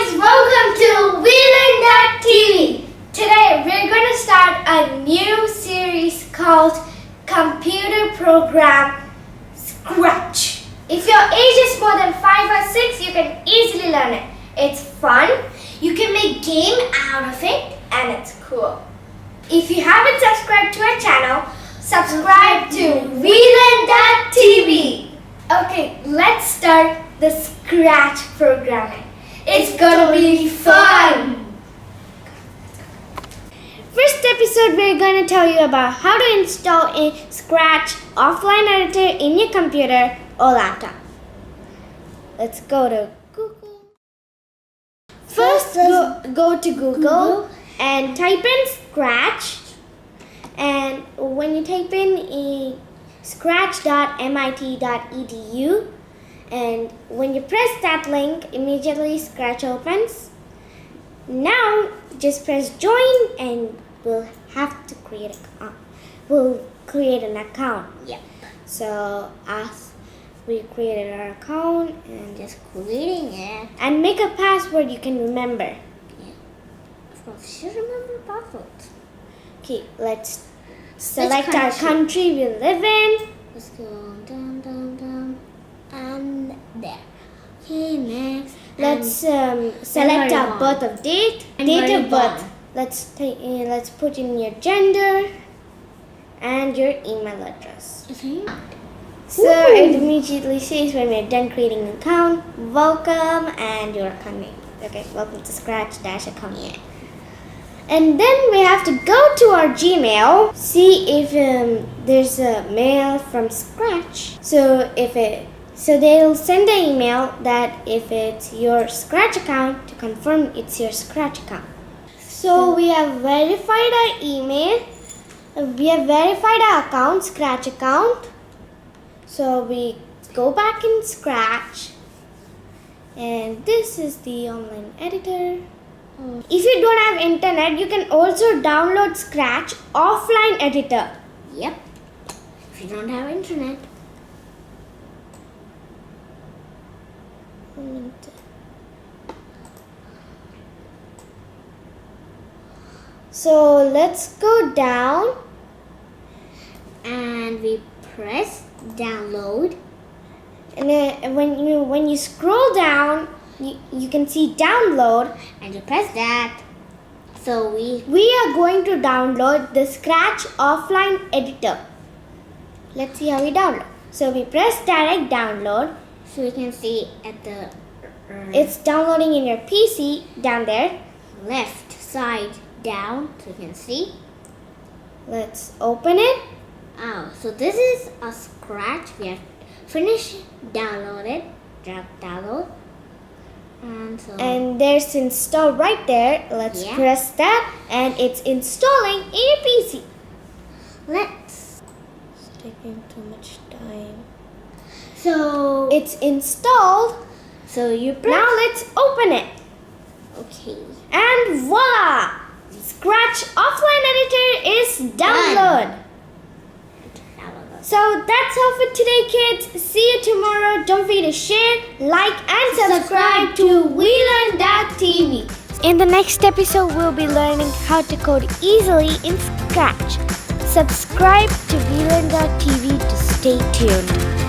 guys, welcome to Vlearn.tv. Today we're going to start a new series called Computer Program Scratch. If your age is more than 5 or 6, you can easily learn it. It's fun, you can make game out of it, and it's cool. If you haven't subscribed to our channel, subscribe to Vlearn.tv. Okay, let's start the Scratch programming. It's gonna be fun! First episode, we're gonna tell you about how to install a Scratch offline editor in your computer or laptop. Let's go to Google. First, go to Google and type in Scratch. And when you type in scratch.mit.edu, and when you press that link, immediately Scratch opens. Now just press join and we'll have to create an account. Yep. So we created our account and Just creating it. and make a password you can remember. Yeah. Of course, should remember password. Okay, let's select our country we live in. Let's go down, and there. Okay, next. Let's select our birth of date, date of birth. Let's put in your gender and your email address. Okay. So it immediately says when we're done creating an account, welcome and your account name. Okay, welcome to Scratch-account name. And then we have to go to our Gmail, see if there's a mail from Scratch. So they'll send an email that if it's your Scratch account, to confirm it's your Scratch account. So we have verified our email. We have verified our account, Scratch account. So we go back in Scratch. And this is the online editor. If you don't have internet, you can also download Scratch offline editor. Yep. If you don't have internet. So let's go down And we press download. and then when you scroll down, you can see download. And you press that. So we are going to download the Scratch offline editor. Let's see how we download. So we press direct download. so we can see at the It's downloading in your PC down there. left side down, so you can see. Let's open it. Oh, so this is a Scratch. We have finished downloaded. Download. And there's install right there. Let's press that and it's installing in your PC. It's taking too much time. So It's installed. So you press. Now let's open it. Okay. And voila! Scratch offline editor is download. So that's all for today, kids. See you tomorrow. Don't forget to share, like, and subscribe to Vlearn.tv. In the next episode, we'll be learning how to code easily in Scratch. Subscribe to Vlearn.tv to stay tuned.